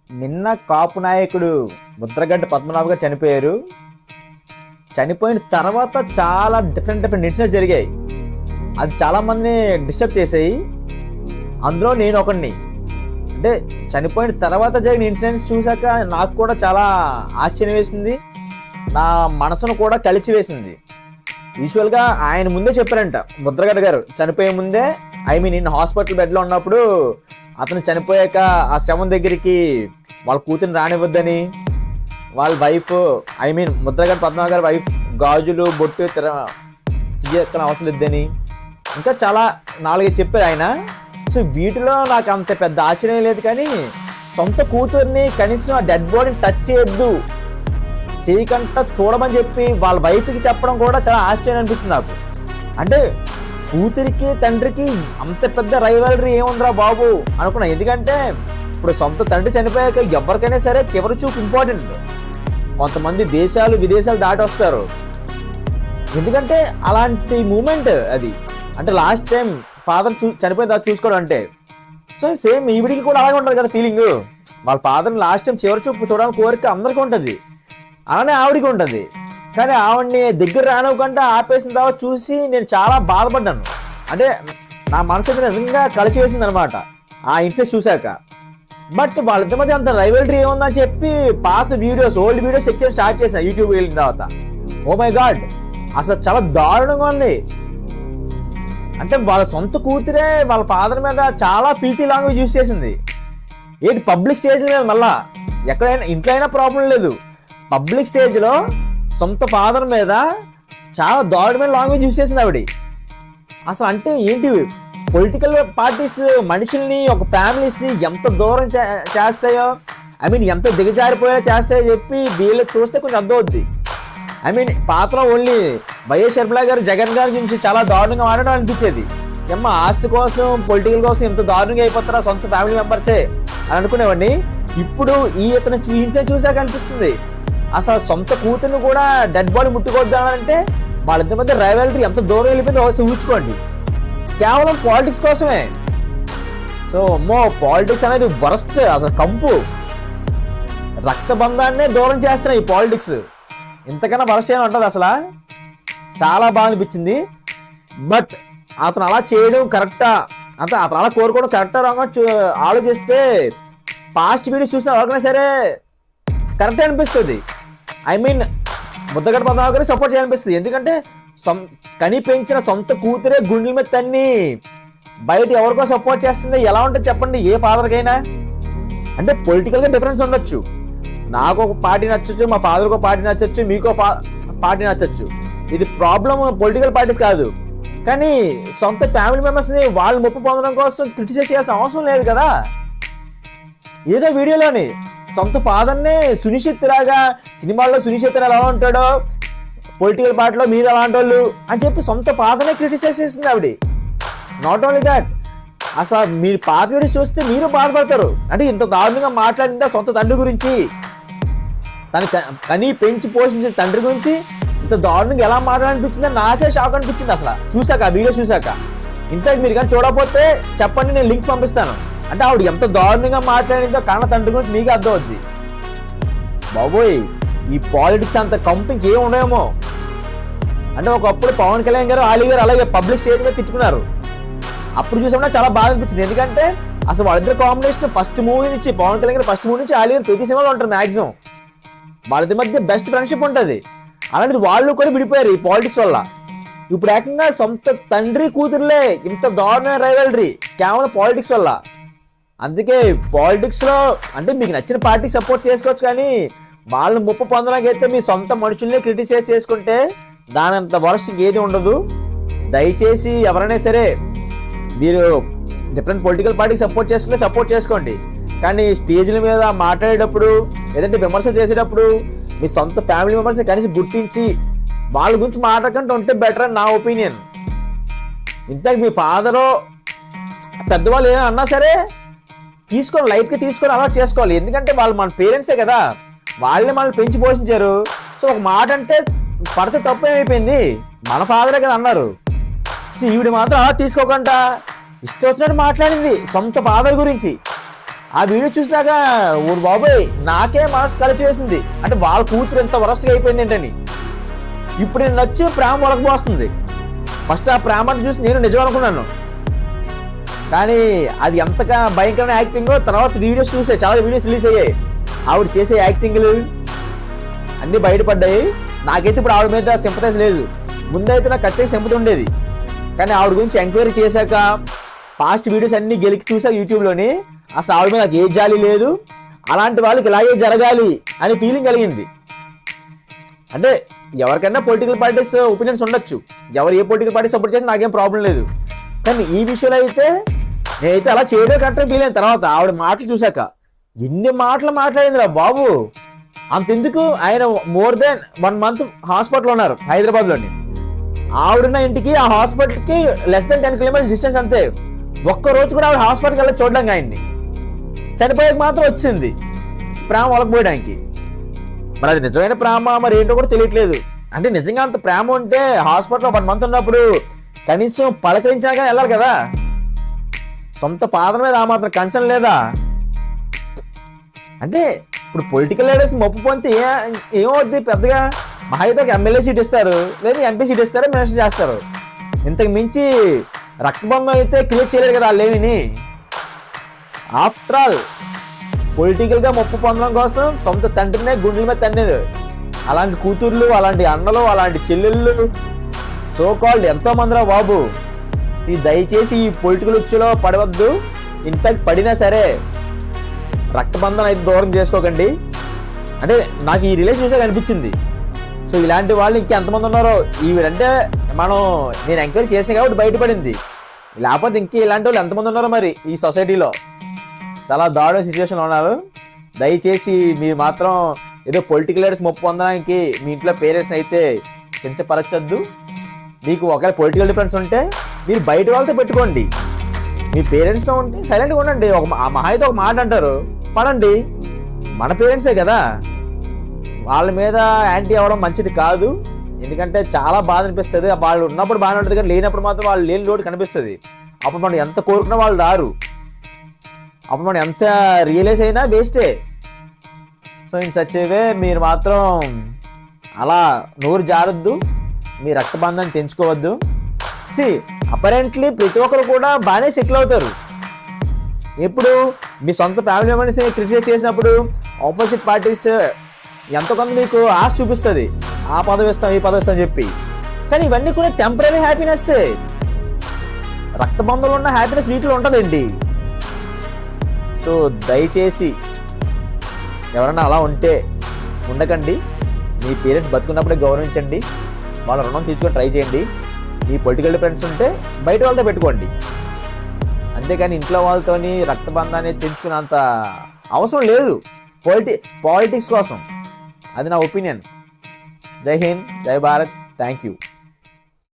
నిన్న కాపు నాయకుడు ముద్రగడ్డ పద్మనాభ గారు చనిపోయారు. చనిపోయిన తర్వాత చాలా డిఫరెంట్ ఇన్సిడెంట్స్ జరిగాయి. అది చాలా మందిని డిస్టర్బ్ చేసాయి. అందులో నేను ఒకడిని. అంటే చనిపోయిన తర్వాత జరిగిన ఇన్సిడెంట్స్ చూశాక నాకు కూడా చాలా ఆశ్చర్యం వేసింది, నా మనసును కూడా కలిచివేసింది. యూజువల్గా ఆయన ముందే చెప్పారంట, ముద్రగడ్డ గారు చనిపోయే ముందే, నేను హాస్పిటల్ బెడ్లో ఉన్నప్పుడు అతను చనిపోయాక ఆ శవం దగ్గరికి వాళ్ళ కూతురిని రానివ్వద్దని, వాళ్ళ వైఫ్ ముద్రగడ్డ పద్మనాభ గారి వైఫ్ గాజులు బొట్టు తీయక్కన అవసరం లేదని, ఇంకా చాలా 4-5 చెప్పారు ఆయన. సో వీటిలో నాకు అంత పెద్ద ఆశ్చర్యం లేదు, కానీ సొంత కూతుర్ని కనీసం ఆ డెడ్ బాడీని టచ్ చేయొద్దు, చేయకుండా చూడమని చెప్పి వాళ్ళ వైఫ్కి చెప్పడం కూడా చాలా ఆశ్చర్యం అనిపిస్తుంది నాకు. అంటే కూతురికి తండ్రికి అంత పెద్ద రైవలరీ ఏముందిరా బాబు అనుకున్నా. ఎందుకంటే ఇప్పుడు సొంత తండ్రి చనిపోయాక ఎవరికైనా సరే చివరి చూపు ఇంపార్టెంట్. కొంతమంది దేశాలు విదేశాలు దాటి వస్తారు, ఎందుకంటే అలాంటి మూమెంట్ అది. అంటే లాస్ట్ టైం ఫాదర్ చనిపోయిన తర్వాత చూసుకోవడం అంటే. సో సేమ్ ఈవిడికి కూడా అలాగే ఉంటుంది కదా ఫీలింగ్. వాళ్ళ ఫాదర్ని లాస్ట్ టైం చివరి చూపు చూడాలని కోరిక అందరికీ ఉంటుంది, అలానే ఆవిడికి ఉంటుంది. కానీ ఆవిడ్ని దగ్గర రానివ్వకుండా ఆపేసిన తర్వాత చూసి నేను చాలా బాధపడ్డాను. అంటే నా మనసు నిజంగా కలిసివేసింది అనమాట ఆ ఇన్సిడెంట్ చూశాక. బట్ వాళ్ళిద్దరి మధ్య అంత రైవల్రీ ఏముందని చెప్పి పాత వీడియోస్, ఓల్డ్ వీడియోస్ చెక్ చేయడం స్టార్ట్ చేశాను యూట్యూబ్ వెళ్ళిన తర్వాత. ఓ మై గాడ్, అసలు చాలా దారుణంగా ఉంది. అంటే వాళ్ళ సొంత కూతురే వాళ్ళ ఫాదర్ మీద చాలా పీటీ లాంగ్వేజ్ యూజ్ చేసింది. ఏంటి పబ్లిక్ స్టేజ్ మీద, మళ్ళా ఎక్కడైనా ఇంట్లో అయినా ప్రాబ్లం లేదు, పబ్లిక్ స్టేజ్ లో సొంత ఫాదర్ మీద చాలా దారుణమైన లాంగ్వేజ్ యూజ్ చేసింది ఆవిడ. అసలు అంటే ఏంటి, పొలిటికల్ పార్టీస్ మనుషుల్ని, ఒక ఫ్యామిలీస్ ని ఎంత దూరం చేస్తాయో, ఎంత దిగజారిపోయా చేస్తాయో చెప్పి వీళ్ళు చూస్తే కొంచెం అర్థం అవుద్ది. పాత్ర ఓన్లీ వైఎస్ షర్మిల గారు జగన్ గారి గురించి చాలా దారుణంగా మాట్లాడడం అనిపించేది. ఆస్తి కోసం పొలిటికల్ కోసం ఎంత దారుణంగా అయిపోతారా సొంత ఫ్యామిలీ మెంబర్సే అని అనుకునేవాడిని. ఇప్పుడు ఇతను ఇన్సిడెంట్ చూసాక అనిపిస్తుంది, అసలు సొంత కూతుర్ని కూడా డెడ్ బాడీ ముట్టుకోవద్దానంటే వాళ్ళిద్దరి మధ్య రైవల్రీ ఎంత దూరం వెళ్ళిపోయిందో ఊహించుకోండి, కేవలం పాలిటిక్స్ కోసమే. సో పాలిటిక్స్ అనేది వరస్ట్, అసలు కంపు, రక్త బంధాన్నే దూరం చేస్తున్నాయి ఈ పాలిటిక్స్. ఇంతకన్నా వరస్ట్ ఏమి ఉంటుంది అసలు. చాలా బాగా అనిపించింది. బట్ అతను అలా చేయడం కరెక్టా, అతను అలా కోరుకోవడం కరెక్టా రాగా ఆలోచిస్తే పాస్ట్ వీడియోస్ చూసిన ఎవరికైనా సరే కరెక్టే అనిపిస్తుంది. ముద్రగడ్డ పద్మనాభ గారికి సపోర్ట్ చేయాలనిపిస్తుంది. ఎందుకంటే కని పెంచిన సొంత కూతురే గుండెల మీద తన్ని బయట ఎవరికో సపోర్ట్ చేస్తుంది, ఎలా ఉంటుంది చెప్పండి ఏ ఫాదర్కైనా. అంటే పొలిటికల్ గా డిఫరెన్స్ ఉండొచ్చు, నాకు ఒక పార్టీ నచ్చచ్చు, మా ఫాదర్ ఒక పార్టీ నచ్చచ్చు, మీకో పార్టీ నచ్చచ్చు. ఇది ప్రాబ్లం పొలిటికల్ పార్టీస్ కాదు. కానీ సొంత ఫ్యామిలీ మెంబర్స్ ని వాళ్ళు ముప్పు పొందడం కోసం క్రిటిసైజ్ చేయాల్సిన అవసరం లేదు కదా. ఏదో వీడియోలోని సొంత ఫాదర్నే సునిశ్చిత్ లాగా, సినిమాల్లో సునిశ్చిత్ ఎలా ఉంటాడో పొలిటికల్ పార్టీలో మీరు అలాంటి వాళ్ళు అని చెప్పి సొంత ఫాదర్నే క్రిటిసైజ్ చేస్తుంది ఆవిడ. నాట్ ఓన్లీ దాట్, అసలు మీరు పాత వీడియోస్ చూస్తే మీరు బాధపడతారు. అంటే ఇంత దారుణంగా మాట్లాడిందా సొంత తండ్రి గురించి, తను కని పెంచి పోషించే తండ్రి గురించి ఇంత దారుణంగా ఎలా మాట్లాడనిపించిందో నాకే షాక్ అనిపించింది అసలు చూసాక, ఆ వీడియో చూసాక. ఇన్ఫాక్ట్ మీరు కానీ చూడకపోతే చెప్పండి, నేను లింక్స్ పంపిస్తాను. అంటే ఆవిడ ఎంత దారుణంగా మాట్లాడిందో కన్న తండ్రి గురించి మీకే అర్థం అవుద్ది. బాబోయ్, ఈ పాలిటిక్స్ అంత కంపింగ్ ఏమి ఉండేమో. అంటే ఒకప్పుడు పవన్ కళ్యాణ్ గారు, ఆలీ గారు అలాగే పబ్లిక్ స్టేజ్ మీద తిట్టుకున్నారు. అప్పుడు చూసామన్నా చాలా బాగా అనిపించింది. ఎందుకంటే అసలు వాళ్ళిద్దరు కాంబినేషన్ ఫస్ట్ మూవీ నుంచి, పవన్ కళ్యాణ్ గారు ఫస్ట్ మూవీ నుంచి ఆలీ గారు ప్రతి సినిమాలో ఉంటారు మాక్సిమం. వాళ్ళిద్దరి మధ్య బెస్ట్ ఫ్రెండ్షిప్ ఉంటుంది. అలాంటిది వాళ్ళు కూడా విడిపోయారు ఈ పాలిటిక్స్ వల్ల. ఇప్పుడు ఏకంగా సొంత తండ్రి కూతురులే ఇంత దారుణమైన రైవల్రీ కేవలం పాలిటిక్స్ వల్ల. అందుకే పాలిటిక్స్ లో అంటే మీకు నచ్చిన పార్టీకి సపోర్ట్ చేసుకోవచ్చు, కానీ వాళ్ళు ముప్పు పొందడానికి అయితే మీ సొంత మనుషుల్ని క్రిటిసైజ్ చేసుకుంటే దానంత వరస్ట్ ఏది ఉండదు. దయచేసి ఎవరైనా సరే మీరు డిఫరెంట్ పొలిటికల్ పార్టీకి సపోర్ట్ చేసుకుంటే సపోర్ట్ చేసుకోండి, కానీ స్టేజ్ల మీద మాట్లాడేటప్పుడు ఏదంటే విమర్శలు చేసేటప్పుడు మీ సొంత ఫ్యామిలీ మెంబర్స్ కనీసం గుర్తించి వాళ్ళ గురించి మాట్లాడకుండా ఉంటే బెటర్ అని నా ఒపీనియన్. ఇంతకు మీ ఫాదరు పెద్దవాళ్ళు ఏమైనా అన్నా సరే తీసుకొని లైట్గా తీసుకొని అలా చేసుకోవాలి. ఎందుకంటే వాళ్ళు మన పేరెంట్సే కదా, వాళ్ళే మనల్ని పెంచి పోషించారు. సో ఒక మాట అంటే పడితే తప్పు ఏమైపోయింది, మన ఫాదరే కదా అన్నారు. సో ఈవిడ మాత్రం అలా తీసుకోకుండా ఇష్టం వచ్చినట్టు మాట్లాడింది సొంత ఫాదర్ గురించి. ఆ వీడియో చూసినాక ఊరు బాబోయ్ నాకే మనసు కలిసి వేసింది. అంటే వాళ్ళ కూతురు ఎంత వరస్ట్గా అయిపోయింది ఏంటని. ఇప్పుడు నేను నచ్చి ప్రేమ ఒలకపోస్తుంది. ఫస్ట్ ఆ ప్రేమను చూసి నేను నిజం అనుకున్నాను, కానీ అది ఎంతగా భయంకరమైన యాక్టింగ్. తర్వాత వీడియోస్ చూసే, చాలా వీడియోస్ రిలీజ్ అయ్యాయి, ఆవిడ చేసే యాక్టింగ్లు అన్నీ బయటపడ్డాయి. నాకైతే ఇప్పుడు ఆవిడ మీద సింపతైజ్ లేదు. ముందైతే నాకు ఖచ్చితంగా సింపతి ఉండేది, కానీ ఆవిడ గురించి ఎంక్వైరీ చేశాక పాస్ట్ వీడియోస్ అన్ని గెలికి చూసాక యూట్యూబ్లోని అసలు ఆవిడ మీద నాకు ఏ జాలి లేదు. అలాంటి వాళ్ళకి ఇలాగే జరగాలి అని ఫీలింగ్ కలిగింది. అంటే ఎవరికైనా పొలిటికల్ పార్టీస్ ఒపీనియన్స్ ఉండొచ్చు, ఎవరు ఏ పొలిటికల్ పార్టీ సపోర్ట్ చేసి నాకేం ప్రాబ్లం లేదు, కానీ ఈ విషయంలో అయితే నేనైతే అలా చేయడం కరెక్ట్గా ఫీల్ అయిన తర్వాత ఆవిడ మాటలు చూశాక ఎన్ని మాటలు మాట్లాడింది రా బాబు. అంతెందుకు, ఆయన మోర్ దెన్ 1 month హాస్పిటల్ ఉన్నారు హైదరాబాద్లోని. ఆవిడున్న ఇంటికి ఆ హాస్పిటల్కి లెస్ దెన్ 10 kilometers డిస్టెన్స్ అంతే. ఒక్క రోజు కూడా ఆవిడ హాస్పిటల్కి వెళ్ళి చూడడానికి, ఆయన్ని చనిపోయాక మాత్రం వచ్చింది ప్రేమ ఒలకపోయడానికి. మరి అది నిజమైన ప్రేమ మరి ఏంటో కూడా తెలియట్లేదు. అంటే నిజంగా అంత ప్రేమ ఉంటే హాస్పిటల్లో 1 month ఉన్నప్పుడు కనీసం పలకరించాక వెళ్ళాలి కదా. సొంత ఫాదర్ మీద ఆ మాత్రం కన్సర్న్ లేదా? అంటే ఇప్పుడు పొలిటికల్ లీడర్స్ మొప్పు పొందితే ఏమవుద్ది పెద్దగా? మహా అయితే ఒక ఎమ్మెల్యే సీట్ ఇస్తారు, లేదా ఎంపీ సీట్ ఇస్తారు, మినిస్టర్ చేస్తారు. ఇంతకు మించి రక్తబంధం అయితే క్రియేట్ చేయలేరు కదా వాళ్ళు ఏమిని. ఆఫ్టర్ ఆల్ పొలిటికల్గా మొప్పు పొందడం కోసం సొంత తండ్రినే గుండెల మీద తన్నేది. అలాంటి కూతుర్లు, అలాంటి అన్నలు, అలాంటి చెల్లెళ్ళు సో కాల్డ్ ఎంతో మందిరా బాబు. ఈ దయచేసి ఈ పొలిటికల్ ఉచ్చులో పడవద్దు. ఇన్ఫాక్ట్ పడినా సరే రక్తబంధం అయితే దూరం చేసుకోకండి. అంటే నాకు ఈ రిలేషన్ చూసాక అనిపించింది. సో ఇలాంటి వాళ్ళు ఇంకెంతమంది ఉన్నారో. ఈవిడంటే నేను ఎంక్వైరీ చేసిన కాబట్టి బయటపడింది, లేకపోతే ఇంకే ఇలాంటి వాళ్ళు ఎంతమంది ఉన్నారో మరి ఈ సొసైటీలో. చాలా దారుణ సిచ్యువేషన్లో ఉన్నారు. దయచేసి మీరు మాత్రం ఏదో పొలిటికల్ లీడర్స్ మొప్పు పొందడానికి మీ ఇంట్లో పేరెంట్స్ అయితే కించపరచొద్దు. మీకు ఒకవేళ పొలిటికల్ డిఫరెన్స్ ఉంటే మీరు బయట వాళ్ళతో పెట్టుకోండి. మీ పేరెంట్స్తో ఉంటే సైలెంట్గా ఉండండి. మహా అయితే ఒక మాట అంటారు, పడండి. మన పేరెంట్సే కదా, వాళ్ళ మీద యాంటీ అవ్వడం మంచిది కాదు. ఎందుకంటే చాలా బాధ అనిపిస్తుంది. వాళ్ళు ఉన్నప్పుడు బాగానే ఉంటుంది, కానీ లేనప్పుడు మాత్రం వాళ్ళు లేని లోటు కనిపిస్తుంది. అప్పుడు మనం ఎంత కోరుకున్నా వాళ్ళు రారు. అప్పుడు మనం ఎంత రియలైజ్ అయినా వేస్టే. సో ఇన్ సచ్ ఏ వే మీరు మాత్రం అలా నోరు జారొద్దు, మీ రక్తబంధాన్ని తెంచుకోవద్దు. అపరెంట్లీ ప్రతి ఒక్కరు కూడా బాగానే సెటిల్ అవుతారు. ఎప్పుడు మీ సొంత ఫ్యామిలీ మెంబర్స్ క్రిటిసైజ్ చేసినప్పుడు ఆపోజిట్ పార్టీస్ ఎంతో కొంత మీకు ఆశ చూపిస్తుంది, ఆ పదవి ఇస్తాం ఈ పదవి ఇస్తాం అని చెప్పి. కానీ ఇవన్నీ కూడా టెంపరీ హ్యాపీనెస్. రక్తబంధంలో ఉన్న హ్యాపీనెస్ వీటిలో ఉంటుందండి. సో దయచేసి ఎవరన్నా అలా ఉంటే ఉండకండి. మీ పేరెంట్స్ బతుకున్నప్పుడే గౌరవించండి, వాళ్ళ రుణం తీర్చుకొని ట్రై చేయండి. మీ పొలిటికల్ ఫ్రెండ్స్ ఉంటే బయట వాళ్ళతో పెట్టుకోండి, అంతేకాని ఇంట్లో వాళ్ళతోని రక్తబంధాన్ని తెంచుకున్నంత అవసరం లేదు పాలిటిక్స్ కోసం. అది నా ఒపీనియన్. జై హింద్, జై భారత్, థ్యాంక్ యూ.